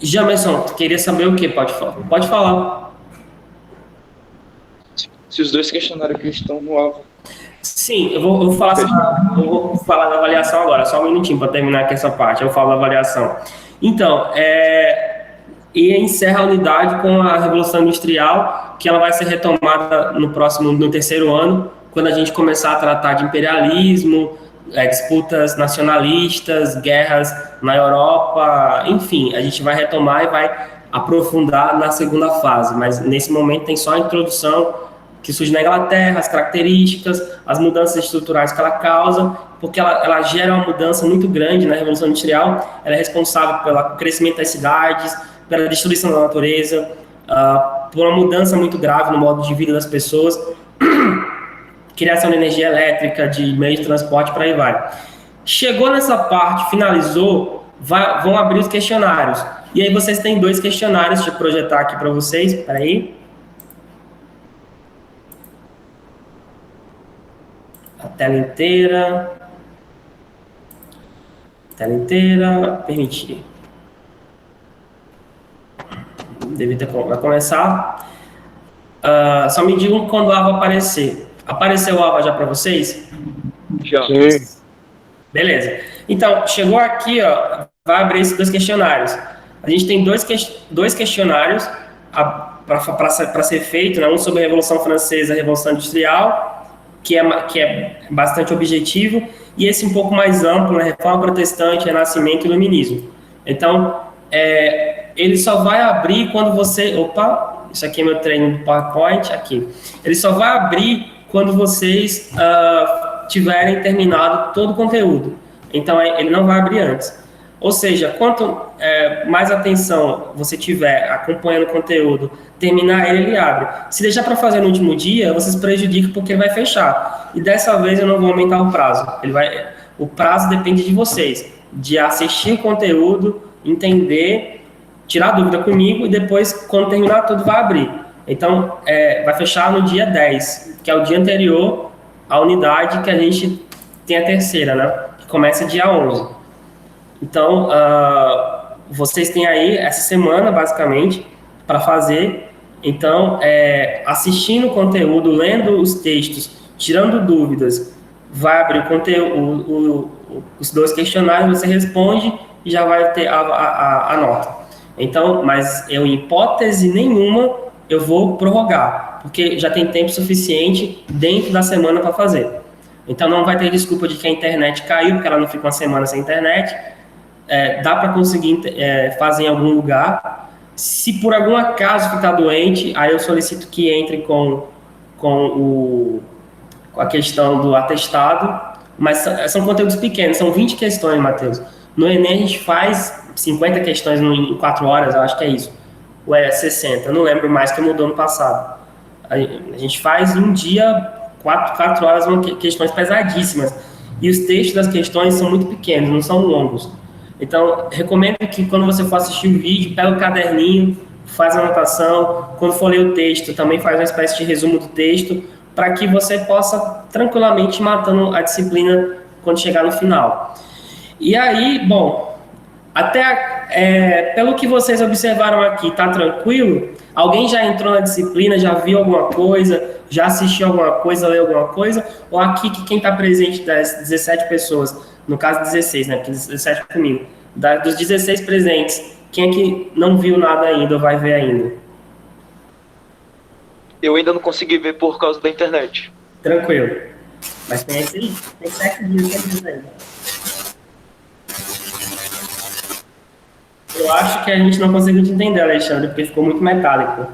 Jamerson, queria saber o que? Pode falar. Se os dois questionários que estão no alvo. Sim, eu vou falar da avaliação agora, só um minutinho para terminar aqui essa parte, eu falo da avaliação. Então, e encerra a unidade com a Revolução Industrial, que ela vai ser retomada no terceiro ano, quando a gente começar a tratar de imperialismo, disputas nacionalistas, guerras na Europa, enfim, a gente vai retomar e vai aprofundar na segunda fase, mas nesse momento tem só a introdução que surge na Inglaterra, as características, as mudanças estruturais que ela causa, porque ela gera uma mudança muito grande na Revolução Industrial, ela é responsável pelo crescimento das cidades, pela destruição da natureza, por uma mudança muito grave no modo de vida das pessoas, criação de energia elétrica, de meios de transporte, para aí vai. Chegou nessa parte, finalizou, vão abrir os questionários. E aí vocês têm 2 questionários, deixa eu projetar aqui para vocês, peraí. A tela inteira. Tela inteira, permitir. Vai começar. Só me digam quando o AVA aparecer. Apareceu o AVA já para vocês? Já. Sim. Beleza. Então, chegou aqui, ó, vai abrir esses 2 questionários. A gente tem 2 questionários para ser feito, né? Um sobre a Revolução Francesa e a Revolução Industrial, que é bastante objetivo, e esse um pouco mais amplo, né? Reforma Protestante, Renascimento e Iluminismo. Então, ele só vai abrir quando você... Opa, isso aqui é meu treino do PowerPoint, aqui. Ele só vai abrir quando vocês tiverem terminado todo o conteúdo. Então, ele não vai abrir antes. Ou seja, quanto mais atenção você tiver acompanhando o conteúdo, terminar ele abre. Se deixar para fazer no último dia, vocês prejudicam porque ele vai fechar. E dessa vez eu não vou aumentar o prazo. O prazo depende de vocês, de assistir o conteúdo, entender, tirar dúvida comigo e depois, quando terminar tudo, vai abrir. Então, vai fechar no dia 10, que é o dia anterior à unidade que a gente tem a terceira, né? Que começa dia 11. Então, vocês têm aí essa semana, basicamente, para fazer. Então, assistindo o conteúdo, lendo os textos, tirando dúvidas, vai abrir o conteúdo, os 2 questionários, você responde e já vai ter a nota. Então, mas eu, em hipótese nenhuma, eu vou prorrogar, porque já tem tempo suficiente dentro da semana para fazer. Então, não vai ter desculpa de que a internet caiu, porque ela não fica uma semana sem internet. Dá para conseguir fazer em algum lugar. Se por algum acaso ficar doente, aí eu solicito que entre com a questão do atestado, mas são conteúdos pequenos, são 20 questões, Matheus. No Enem a gente faz 50 questões em 4 horas, eu acho que é isso. Ou 60, eu não lembro mais, que mudou no passado. A gente faz em um dia 4 horas, questões pesadíssimas. E os textos das questões são muito pequenos, não são longos. Então, recomendo que quando você for assistir o vídeo, pega o caderninho, faz a anotação, quando for ler o texto, também faz uma espécie de resumo do texto, para que você possa tranquilamente ir matando a disciplina quando chegar no final. E aí, bom, pelo que vocês observaram aqui, está tranquilo? Alguém já entrou na disciplina, já viu alguma coisa, já assistiu alguma coisa, leu alguma coisa? Ou aqui, que quem está presente das 17 pessoas, no caso 16, né, porque 17 comigo, dos 16 presentes, quem é que não viu nada ainda ou vai ver ainda? Eu ainda não consegui ver por causa da internet. Tranquilo. Mas tem 7 dias ainda. Eu acho que a gente não conseguiu te entender, Alexandre, porque ficou muito metálico.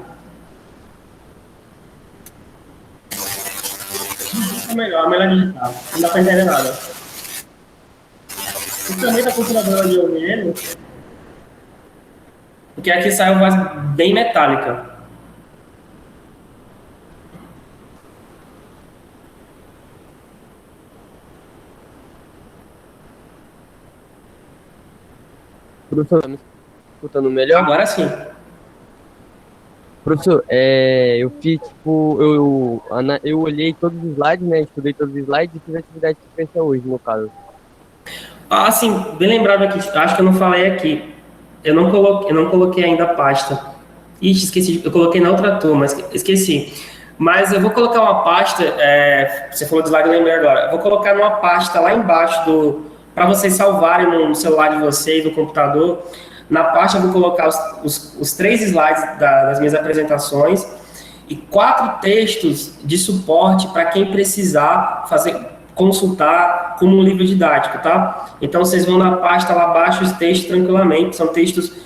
É melhor digitar. Não dá pra entender nada. Você também tá com calculadora de ouvir ele? Porque aqui sai uma voz bem metálica. Professor, tá me escutando melhor? Agora sim. Professor, eu fiz, tipo, eu olhei todos os slides, né, estudei todos os slides e fiz atividade de sequência hoje, no caso. Ah, sim, bem lembrado aqui, acho que eu não falei aqui. Eu não coloquei ainda a pasta. Ixi, esqueci, eu coloquei na outra turma, esqueci. Mas eu vou colocar uma pasta, você falou de slide, eu lembrei agora. Eu vou colocar numa pasta lá embaixo para vocês salvarem no celular de vocês, no computador. Na pasta eu vou colocar os 3 slides das minhas apresentações e 4 textos de suporte para quem precisar consultar como um livro didático, tá? Então, vocês vão na pasta lá abaixo os textos tranquilamente, são textos,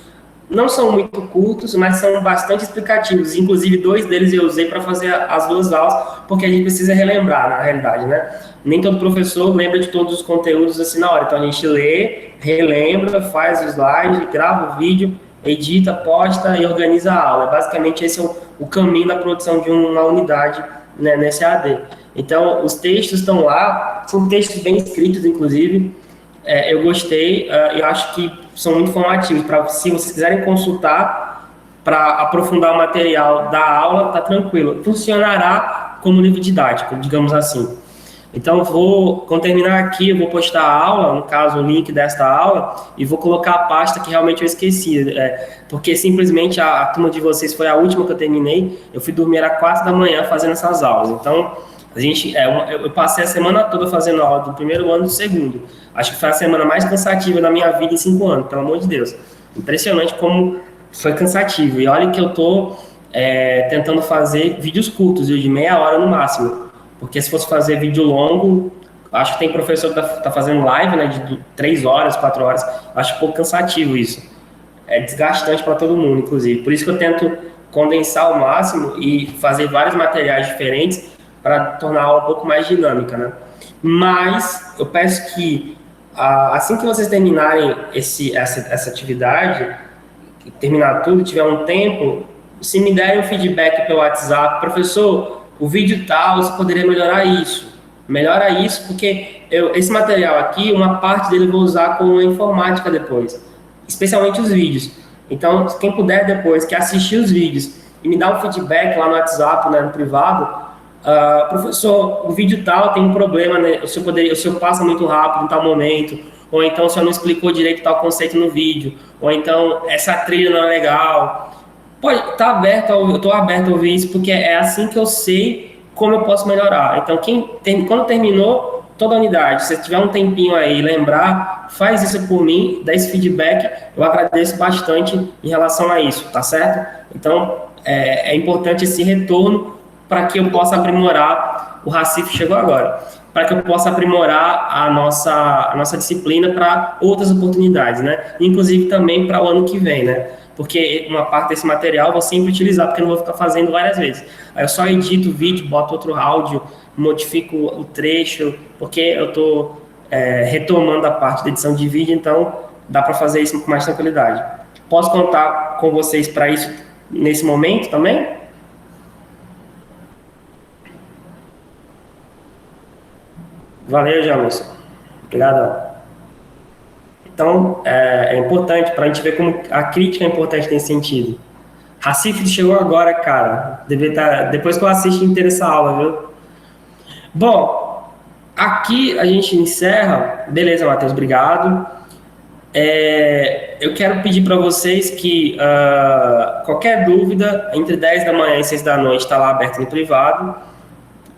não são muito curtos, mas são bastante explicativos, inclusive 2 deles eu usei para fazer as 2 aulas, porque a gente precisa relembrar, na realidade, né? Nem todo professor lembra de todos os conteúdos assim na hora, então a gente lê, relembra, faz o slide, grava o vídeo, edita, posta e organiza a aula. Basicamente, esse é o caminho da produção de uma unidade, né, nesse AD. Então, os textos estão lá, são textos bem escritos, inclusive. Eu gostei, eu acho que são muito informativos. Se vocês quiserem consultar para aprofundar o material da aula, tá tranquilo. Funcionará como livro didático, digamos assim. Então, quando terminar aqui, eu vou postar a aula, no caso, o link desta aula, e vou colocar a pasta que realmente eu esqueci, porque simplesmente a turma de vocês foi a última que eu terminei, eu fui dormir às 4 da manhã fazendo essas aulas. Então, eu passei a semana toda fazendo aula do primeiro ano e do segundo. Acho que foi a semana mais cansativa da minha vida em 5 anos, pelo amor de Deus. Impressionante como foi cansativo. E olha que eu estou tentando fazer vídeos curtos, de meia hora no máximo. Porque se fosse fazer vídeo longo, acho que tem professor que tá fazendo live, né, de 3 horas, 4 horas, acho um pouco cansativo isso. É desgastante para todo mundo, inclusive. Por isso que eu tento condensar ao máximo e fazer vários materiais diferentes para tornar a aula um pouco mais dinâmica, né? Mas eu peço que, assim que vocês terminarem essa atividade, terminar tudo, tiver um tempo, se me derem um feedback pelo WhatsApp, professor, o vídeo tal, você poderia melhorar isso. Melhora isso, porque esse material aqui, uma parte dele eu vou usar com a informática depois, especialmente os vídeos. Então, quem puder depois, que assistir os vídeos e me dar um feedback lá no WhatsApp, né, no privado, professor, o vídeo tal tem um problema, né, o senhor passa muito rápido em tal momento, ou então o senhor não explicou direito tal conceito no vídeo, ou então essa trilha não é legal. Pode, tá aberto, eu estou aberto a ouvir isso, porque é assim que eu sei como eu posso melhorar. Então, quando terminou toda a unidade, se tiver um tempinho aí, lembrar, faz isso por mim, dá esse feedback, eu agradeço bastante em relação a isso, tá certo? Então, é importante esse retorno para que eu possa aprimorar, o Racif chegou agora, para que eu possa aprimorar a nossa disciplina para outras oportunidades, né? Inclusive também para o ano que vem, né? Porque uma parte desse material eu vou sempre utilizar, porque eu não vou ficar fazendo várias vezes. Aí eu só edito o vídeo, boto outro áudio, modifico o trecho, porque eu estou retomando a parte da edição de vídeo, então dá para fazer isso com mais tranquilidade. Posso contar com vocês para isso nesse momento também? Valeu, Jamerson. Obrigado. Então, é importante para a gente ver como a crítica é importante nesse sentido. Racif chegou agora, cara. Depois que eu assisto inteira essa aula, viu? Bom, aqui a gente encerra. Beleza, Matheus, obrigado. Eu quero pedir para vocês que qualquer dúvida, entre 10 da manhã e 6 da noite, está lá aberto no privado,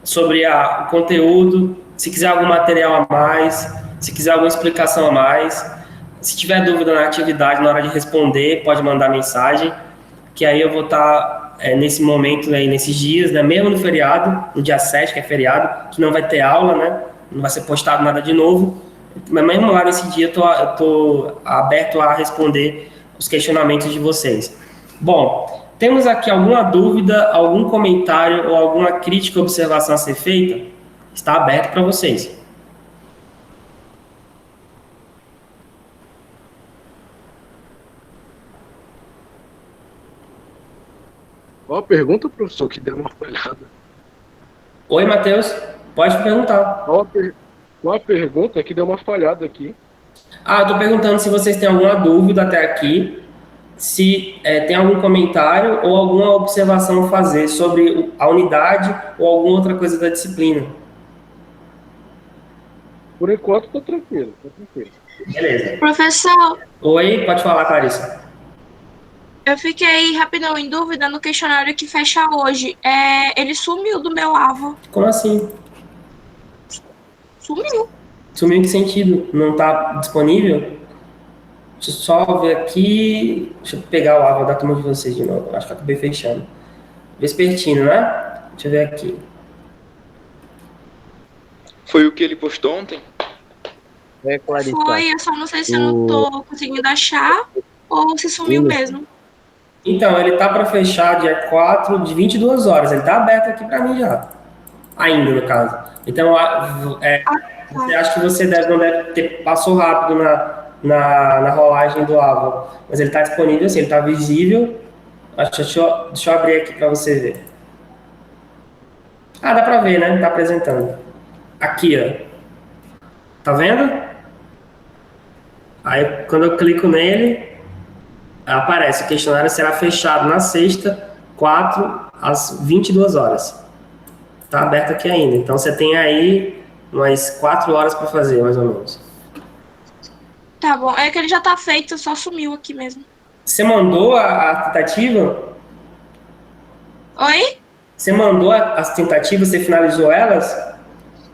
sobre o conteúdo, se quiser algum material a mais, se quiser alguma explicação a mais. Se tiver dúvida na atividade, na hora de responder, pode mandar mensagem, que aí eu vou estar nesse momento, aí, nesses dias, né, mesmo no feriado, no dia 7, que é feriado, que não vai ter aula, né, não vai ser postado nada de novo, mas mesmo lá nesse dia eu estou aberto a responder os questionamentos de vocês. Bom, temos aqui alguma dúvida, algum comentário ou alguma crítica ou observação a ser feita? Está aberto para vocês. Qual a pergunta, professor, que deu uma falhada? Oi, Matheus. Pode perguntar. Qual a pergunta que deu uma falhada aqui? Eu estou perguntando se vocês têm alguma dúvida até aqui, se tem algum comentário ou alguma observação a fazer sobre a unidade ou alguma outra coisa da disciplina. Por enquanto, estou tranquilo, Beleza. Professor, Oi, pode falar, Clarissa. eu fiquei rapidão em dúvida no questionário que fecha hoje. Ele sumiu do meu alvo. Como assim? Sumiu. Sumiu em que sentido? Não está disponível? Deixa eu só ver aqui. Deixa eu pegar o alvo da turma de vocês de novo. Acho que eu acabei fechando. Vespertino, né? Deixa eu ver aqui. Foi o que ele postou ontem? É, Clarissa. Foi, eu só não sei se eu não tô conseguindo achar ou se sumiu mesmo. Então, ele tá para fechar dia 4 de 22 horas. Ele tá aberto aqui para mim já. Ainda, no caso. Então, você acha que você não deve ter... Passou rápido na rolagem do Ava. Mas ele tá disponível, assim, ele tá visível. Deixa eu abrir aqui para você ver. Ah, dá para ver, né? Tá apresentando. Aqui, ó. Tá vendo? Aí, quando eu clico nele, aparece: o questionário será fechado na sexta, 4 às 22 horas. Tá aberto aqui ainda. Então, você tem aí umas 4 horas para fazer, mais ou menos. Tá bom, é que ele já tá feito, só sumiu aqui mesmo. Você mandou a tentativa? Oi? Você mandou as tentativas? Você finalizou elas?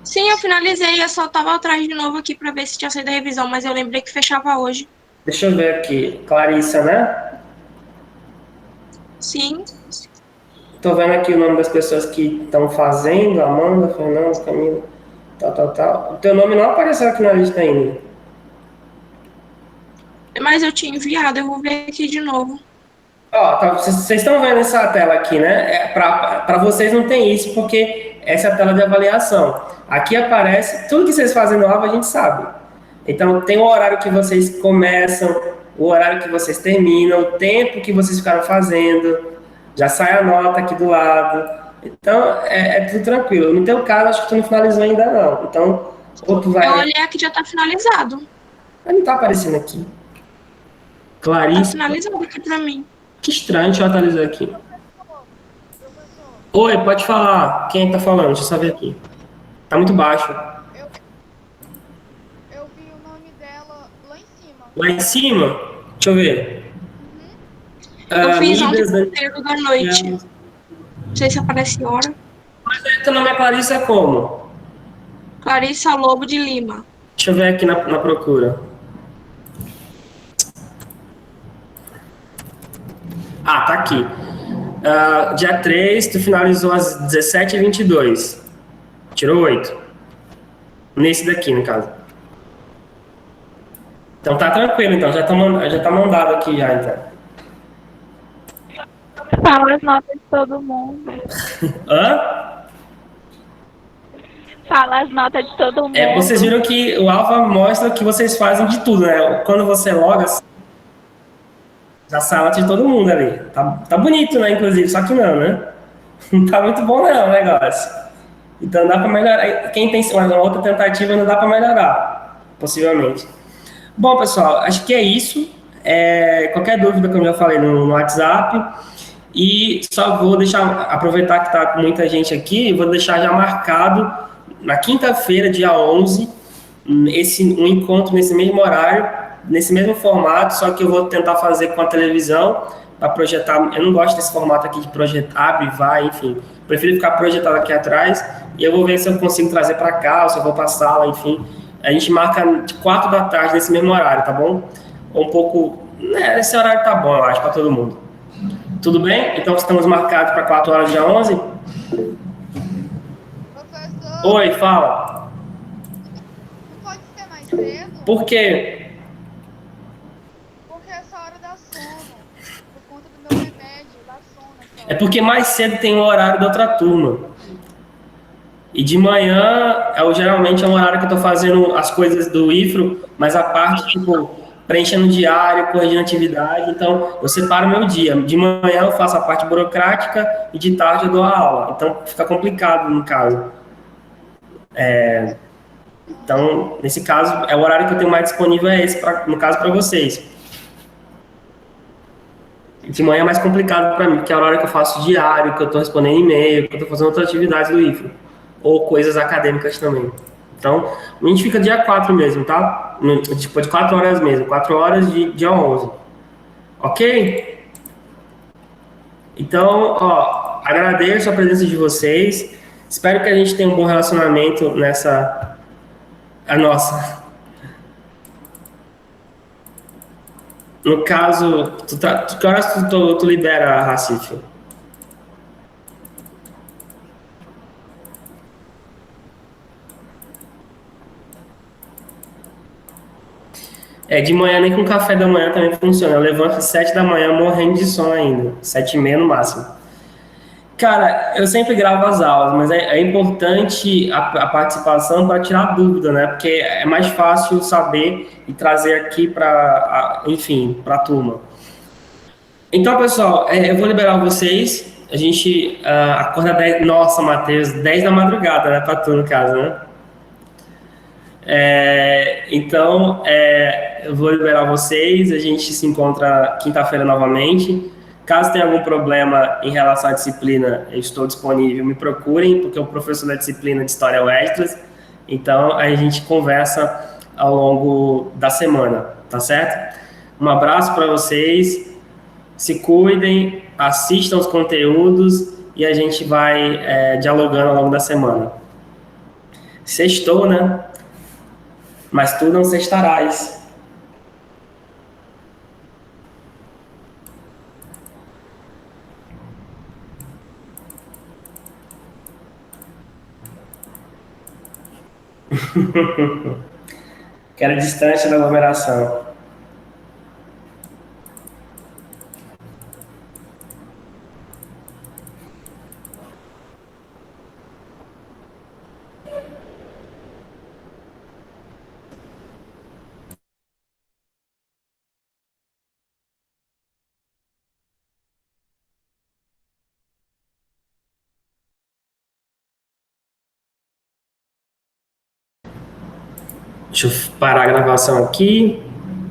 Sim, eu finalizei, eu só tava atrás de novo aqui pra ver se tinha saído a revisão, mas eu lembrei que fechava hoje. Deixa eu ver aqui. Clarissa, né? Sim. Tô vendo aqui o nome das pessoas que estão fazendo: Amanda, Fernanda, Camila, tal. O teu nome não apareceu aqui na lista ainda. Mas eu tinha enviado, eu vou ver aqui de novo. Ó, tá, vocês estão vendo essa tela aqui, né? Para vocês não tem isso, porque essa é a tela de avaliação. Aqui aparece tudo que vocês fazem no AVA, a gente sabe. Então, tem o horário que vocês começam, o horário que vocês terminam, o tempo que vocês ficaram fazendo. Já sai a nota aqui do lado. Então, é tudo tranquilo. No teu caso, acho que tu não finalizou ainda, não. Então, ou tu vai... Eu olhei aqui, já tá finalizado. Mas não tá aparecendo aqui. Tá Clarissa. finalizado aqui pra mim. Que estranho, deixa eu atualizar aqui. Oi, pode falar. Quem tá falando? Deixa eu saber aqui. Tá muito baixo. Eu vi o nome dela lá em cima. Lá em cima? Deixa eu ver. Eu fiz ontem Mídias da... no período da noite. Não sei se aparece hora. Mas teu nome é Clarissa é como? Clarissa Lobo de Lima. Deixa eu ver aqui na procura. Ah, tá aqui. Dia 3, tu finalizou às 17h22. Tirou 8. Nesse daqui, no caso. Então tá tranquilo, então. Já tá mandado aqui já, então. Fala as notas de todo mundo. Hã? Fala as notas de todo mundo. Vocês viram que o Alpha mostra que vocês fazem de tudo, né? Quando você loga, já sai a nota de todo mundo ali. Tá bonito, né? Inclusive, só que não, né? Não tá muito bom, não, o negócio. Então dá pra melhorar. Quem tem uma outra tentativa, não dá pra melhorar, possivelmente. Bom, pessoal, acho que é isso. Qualquer dúvida, como eu já falei, no WhatsApp. E só vou aproveitar que tá com muita gente aqui, vou deixar já marcado na quinta-feira, dia 11, um encontro nesse mesmo horário, nesse mesmo formato, só que eu vou tentar fazer com a televisão, para projetar. Eu não gosto desse formato aqui de projetar, abre, vai, enfim. Prefiro ficar projetado aqui atrás, e eu vou ver se eu consigo trazer para cá, ou se eu vou para a sala, enfim. A gente marca de 4 da tarde nesse mesmo horário, tá bom? Ou um pouco... esse horário tá bom, eu acho, para todo mundo. Tudo bem? Então estamos marcados para 4 horas, dia 11? Professor, Oi, fala. não pode ser mais cedo? Por quê? Porque essa hora dá sono. Por conta do meu remédio, dá sono essa hora. É porque mais cedo tem o horário da outra turma. E de manhã, geralmente é um horário que eu tô fazendo as coisas do IFRO, mas a parte, tipo, preenchendo diário, corrigindo atividade. Então, eu separo meu dia. De manhã eu faço a parte burocrática e de tarde eu dou a aula. Então, fica complicado no caso. Então, nesse caso, o horário que eu tenho mais disponível é esse, no caso, para vocês. De manhã é mais complicado para mim, porque é o horário que eu faço diário, que eu estou respondendo e-mail, que eu estou fazendo outras atividades do IFRO. Ou coisas acadêmicas também. Então, a gente fica dia 4 mesmo, tá? Tipo, de 4 horas mesmo. 4 horas de dia 11. Ok? Então, agradeço a presença de vocês. Espero que a gente tenha um bom relacionamento nessa... Nossa. No caso, que horas tu libera, Racif? De manhã nem com café da manhã também funciona. Eu levanto às 7 da manhã morrendo de sono ainda. 7h30 no máximo. Cara, eu sempre gravo as aulas, mas é importante a participação para tirar dúvida, né? Porque é mais fácil saber e trazer aqui enfim, para a turma. Então, pessoal, eu vou liberar vocês. A gente acorda 10. Nossa, Matheus, 10 da madrugada, né? Para tu, no caso, né? Então, eu vou liberar vocês. A gente se encontra quinta-feira novamente. Caso tenha algum problema em relação à disciplina, eu estou disponível. Me procurem, porque o professor da disciplina de História é o Extras. Então, a gente conversa ao longo da semana, tá certo? Um abraço para vocês. Se cuidem, assistam os conteúdos e a gente vai dialogando ao longo da semana. Sextou, né? Mas tu não sextarás. Quero distância da aglomeração. Deixa eu parar a gravação aqui.